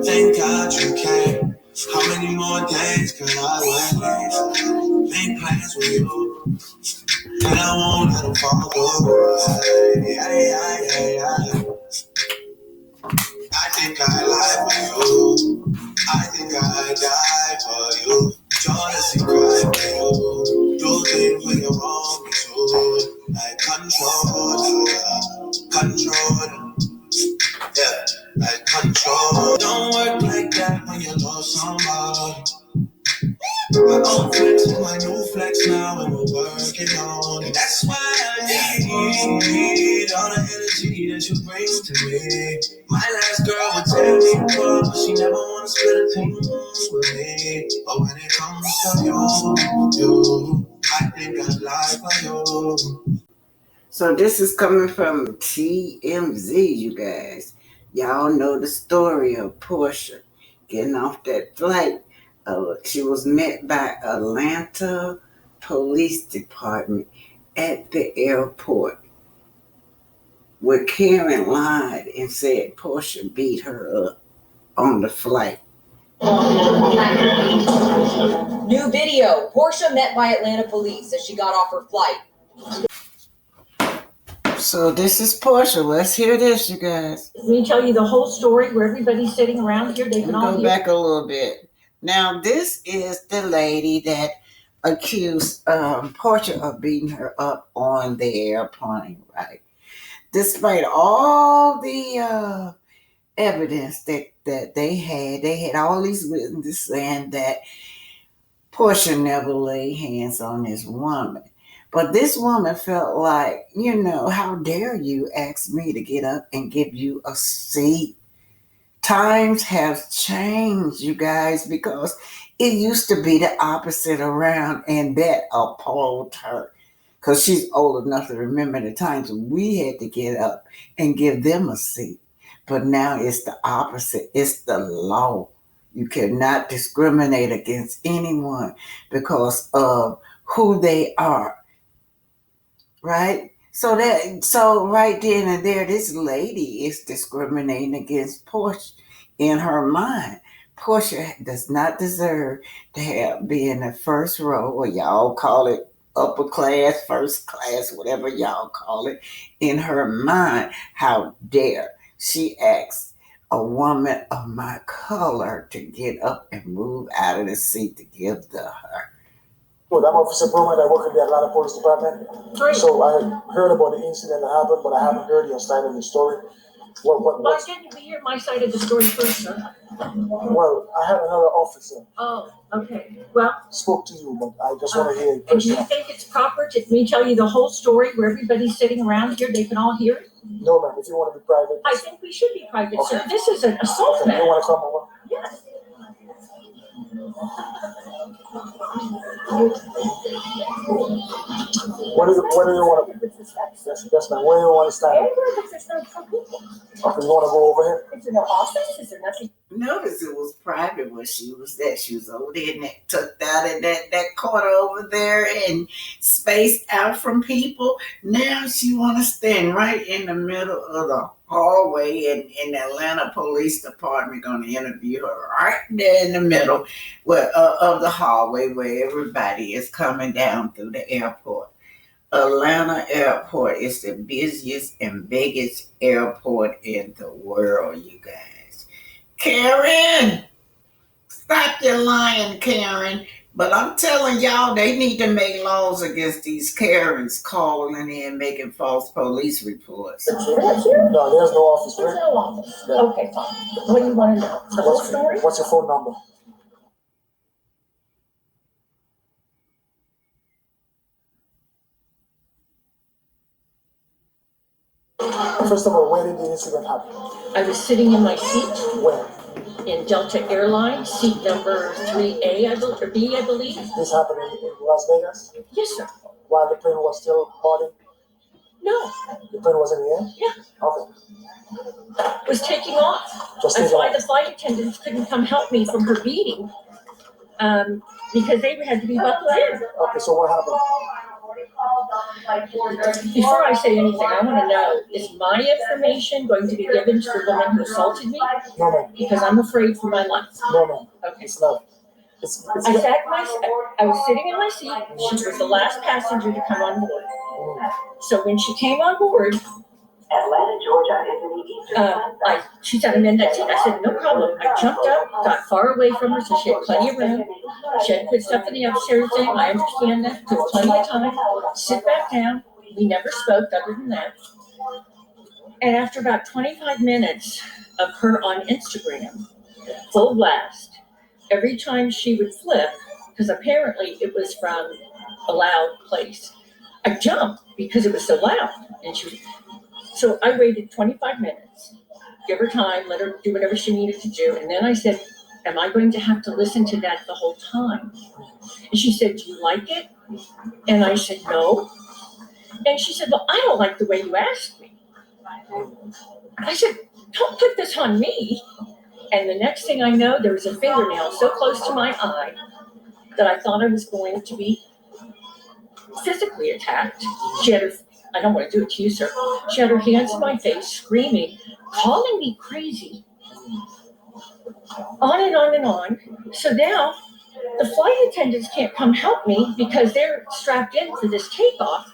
Thank God you came. How many more days could I wait? Make plans with you, and I won't let them fall through. Yeah. I think I lie for you. I think I die for you. Jealousy cry for you. Do things when you want me to. Like control. Yeah, like control. Don't work like that when you love somebody. My old flex is my new flex now, and we're working on it. That's why I need all the energy that you bring to me. My last girl would tear me apart, but she never wanna split a thing with me. But when it comes to you, I think I'd lie for you. So this is coming from TMZ, you guys. Y'all know the story of Portia getting off that flight. She was met by Atlanta Police Department at the airport, where Karen lied and said Portia beat her up on the flight. New video. Portia met by Atlanta police as she got off her flight. So this is Portia. Let's hear this, you guys. Let me tell you the whole story where everybody's sitting around here. They can all go hear. Back a little bit. Now, this is the lady that accused Portia of beating her up on the airplane, right? Despite all the evidence that they had all these witnesses saying that Portia never laid hands on this woman. But this woman felt like, how dare you ask me to get up and give you a seat? Times have changed, you guys, because it used to be the opposite around, and that appalled her. Because she's old enough to remember the times when we had to get up and give them a seat. But now it's the opposite. It's the law. You cannot discriminate against anyone because of who they are. Right? So right then and there, this lady is discriminating against Portia in her mind. Portia does not deserve to be in the first row, or y'all call it upper class, first class, whatever y'all call it, in her mind. How dare she asks a woman of my color to get up and move out of the seat to give to her. Well, I'm Officer Brooman. I work in the Atlanta Police Department. Great. So I heard about the incident that happened, but I haven't heard your side of the story. Why didn't we hear my side of the story first, sir? Well, I had another officer. Oh, okay. Well, spoke to you, but I just want to hear it. And do you think it's proper to me tell you the whole story where everybody's sitting around here, they can all hear it? No, ma'am. If you want to be private. I think we should be private, okay. Sir. This is an assault matter. You want to come over? Yes. What do you want to? Yes, ma'am. Where do you want to stand? Okay, you want to go over here? Is there no office? Is there nothing? Notice it was private where she was at. She was over there in that tucked out in that corner over there and spaced out from people. Now she want to stand right in the middle of the hallway, and the Atlanta Police Department going to interview her right there in the middle of the hallway where everybody is coming down through the airport. Atlanta Airport is the busiest and biggest airport in the world, you guys. Karen! Stop your lying, Karen. But I'm telling y'all, they need to make laws against these Karens calling in making false police reports. No, there's no office. There's no office. Yeah. Okay, fine. What do you want to know? The whole story? What's your phone number? First of all, where did the incident happen? I was sitting in my seat. Where? In Delta Airlines, seat number 3A, or B, I believe. This happened in Las Vegas? Yes, sir. While the plane was still boarding? No. The plane was in the air? Yeah. Okay. It was taking off. That's why the flight attendants couldn't come help me from her beating, because they had to be buckled in. Okay, so what happened? Before I say anything, I want to know, is my information going to be given to the woman who assaulted me? No, ma'am. Because I'm afraid for my life. No, ma'am. Okay. It's not. I was sitting in my seat. She was the last passenger to come on board. So when she came on board, Atlanta, Georgia is in the eastern she said, I'm in that seat. I said, no problem. I jumped up, got far away from her so she had plenty of room. She had put stuff in the upstairs thing. I understand that. Took plenty of time. Sit back down. We never spoke other than that. And after about 25 minutes of her on Instagram, full blast, every time she would flip, because apparently it was from a loud place, I jumped because it was so loud. So I waited 25 minutes, give her time, let her do whatever she needed to do. And then I said, am I going to have to listen to that the whole time? And she said, do you like it? And I said, no. And she said, well, I don't like the way you asked me. I said, don't put this on me. And the next thing I know, there was a fingernail so close to my eye that I thought I was going to be physically attacked. She had her, I don't want to do it to you, sir. She had her hands in my face, screaming, calling me crazy. On and on and on. So now the flight attendants can't come help me because they're strapped in for this takeoff.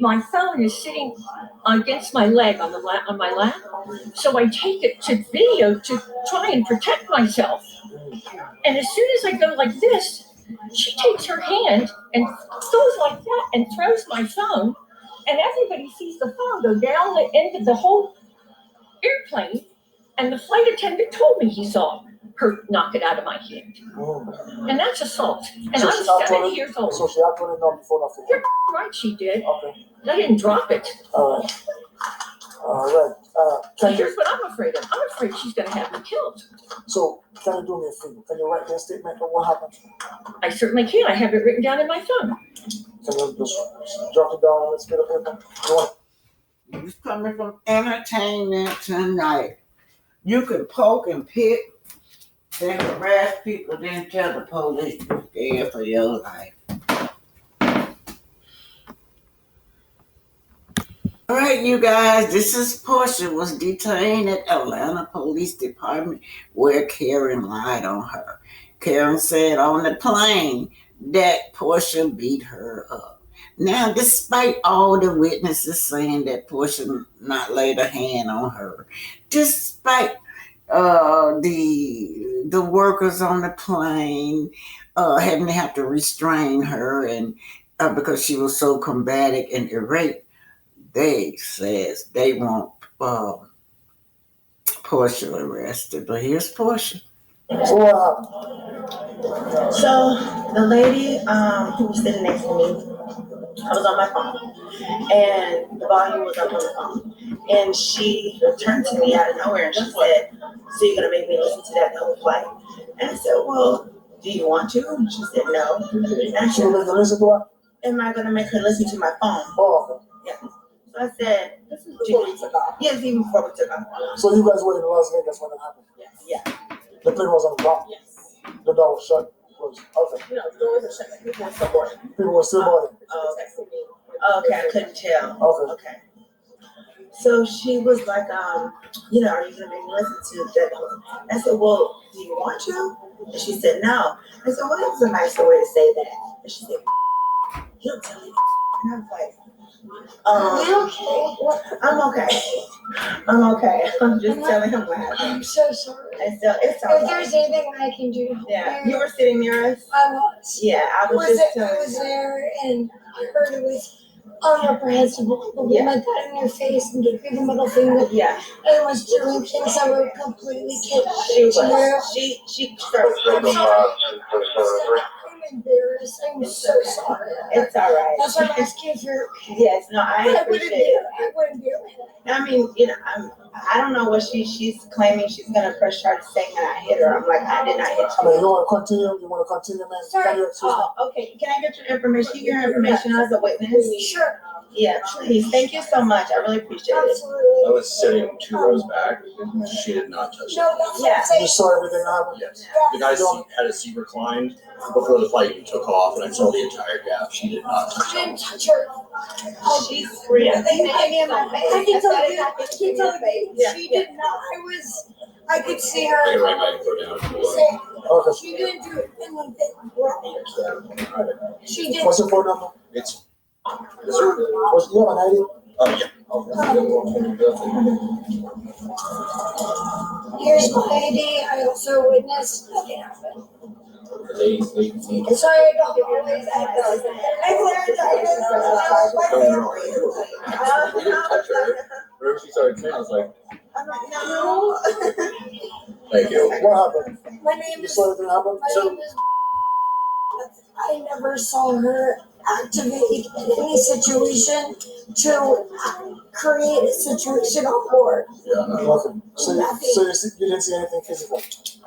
My phone is sitting against my leg on my lap. So I take it to video to try and protect myself. And as soon as I go like this, she takes her hand and goes like that and throws my phone. And everybody sees the phone go down the end of the whole airplane. And the flight attendant told me he saw her knock it out of my hand. And that's assault. And So I she was 70 actually- years old. So she actually knocked the phone off your You're hand. right, she did. Okay. I didn't drop it. All right. All right. So Can you, here's what I'm afraid of. I'm afraid she's going to have me killed. so can you do me a favor? Can you write me a statement of what happened? I certainly can. I have it written down in my phone. Can you just jot it down on this bit of paper? You want It's coming from entertainment tonight. You can poke and pick and harass people, then tell the police you're scared for your life. All right, you guys, this is Portia was detained at Atlanta Police Department where Karen lied on her. Karen said on the plane that Portia beat her up. Now, despite all the witnesses saying that Portia not laid a hand on her, despite the workers on the plane having to have to restrain her and because she was so combative and irate, they says they want Portia arrested. But here's Portia. So what happened? So the lady who was sitting next to me, I was on my phone, and the volume was up on the phone, and she turned to me out of nowhere and she said, "So you're gonna make me listen to that the whole flight?" And I said, "Well, do you want to?" And she said, "No." And I So said, you listen to what? "Am I gonna make her listen to my phone?" Oh, Yeah. So I said, This is before we took off. "Yes, even before we took off." okay. So you guys were in Las Vegas when it happened? Yeah. The plane was on the ground? Yes. The door was shut? Closed. Okay. You know, the doors are shut, like people were still boarding. People were still boarding? She was texting me. Okay, I couldn't tell. Okay. Okay. So she was like, are you gonna make me listen to that? I said, "Well, do you want to?" And she said, "No." I said, "Well, that was a nicer way to say that." And she said, "You don't tell me." And I was like, I'm okay. I'm okay. I'm just telling him what happened. I'm so sorry. And so it's all If right. there's anything I can do to help Yeah, you were sitting near us. I was. Yeah, I was just I telling was you. there and I heard it was unreprehensible. The woman got in your face and gave you the middle finger Yeah, and was doing things that were completely she kidding. was. She started screaming. I'm embarrassed. I'm so sorry. It's all right. That's why I'm asking for. Yes, no, I appreciate it. I wouldn't be able to. I mean, I don't know what she's claiming. She's gonna press charges saying that I hit her. I'm like, I did not hit I mean, you. you want to continue? You want to continue, man? Sorry. Can you excuse me? Oh, okay. Can I get your information? Your information as a witness? Sure. Yeah, please. Thank you so much. I really appreciate it. Absolutely. I was sitting 2 rows back. She did not touch it. No, that's what Yeah. I'm saying. You saw everything happen? Yes. The guy's seat had his seat reclined before the flight even took off, and I saw the entire gap. She did not touch I didn't it. touch her. She's real. You hit me in my face. I can tell you. I can tell you. Yeah. She did not. I could see her. Take it right back and throw down. Say, Okay. she didn't do it in like that. She did. What's your phone number? It's. Is there? What's, you have an ID? Yeah. Here's my ID. I also witnessed nothing happened. They Sorry, I don't always act those. No, we didn't touch her. Whenever she started saying, I was like, No. thank you. What happened? My name You is. saw everything happen? My name is. I never saw her activate any situation to create a situation on board. Yeah, no. Okay. So you didn't see anything physical?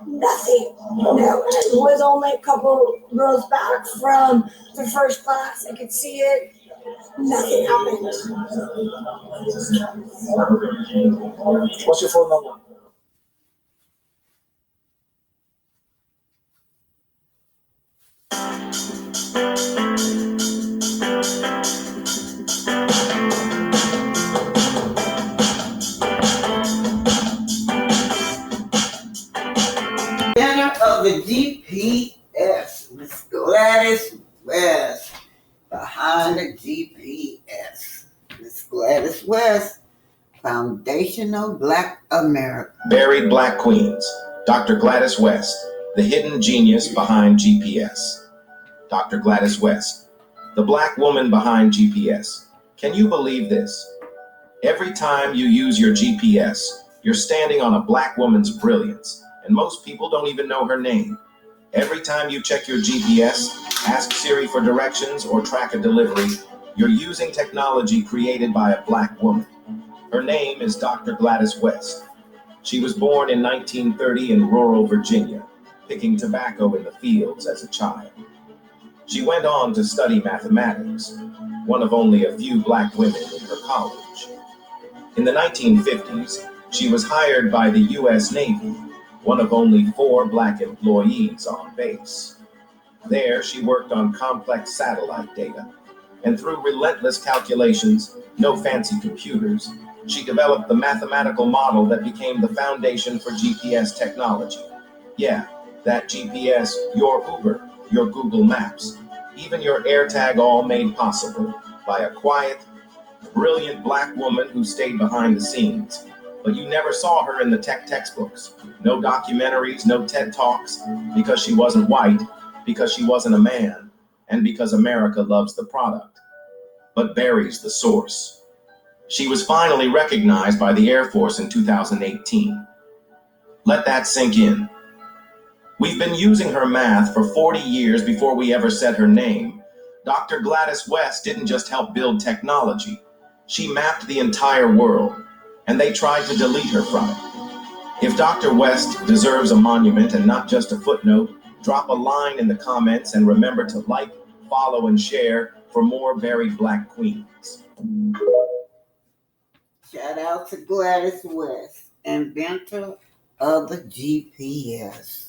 Nothing. No, it was only a couple rows back from the first class. I could see it. Nothing happened. What's your phone number? Center of the GPS, Miss Gladys West. Behind the GPS, Miss Gladys West, Foundational Black America. Buried Black Queens, Dr. Gladys West, the hidden genius behind GPS. Dr. Gladys West, the black woman behind GPS. Can you believe this? Every time you use your GPS, you're standing on a black woman's brilliance, and most people don't even know her name. Every time you check your GPS, ask Siri for directions, or track a delivery, you're using technology created by a black woman. Her name is Dr. Gladys West. She was born in 1930 in rural Virginia, picking tobacco in the fields as a child. She went on to study mathematics, one of only a few black women in her college. In the 1950s, she was hired by the U.S. Navy, one of only 4 black employees on base. There, she worked on complex satellite data, and through relentless calculations, no fancy computers, she developed the mathematical model that became the foundation for GPS technology. Yeah, that GPS, your Uber, your Google Maps, even your AirTag, all made possible by a quiet, brilliant black woman who stayed behind the scenes. But you never saw her in the tech textbooks. No documentaries, no TED Talks, because she wasn't white, because she wasn't a man, and because America loves the product, but buries the source. She was finally recognized by the Air Force in 2018. Let that sink in. We've been using her math for 40 years before we ever said her name. Dr. Gladys West didn't just help build technology. She mapped the entire world, and they tried to delete her from it. If Dr. West deserves a monument and not just a footnote, drop a line in the comments and remember to like, follow, and share for more buried black queens. Shout out to Gladys West, inventor of the GPS.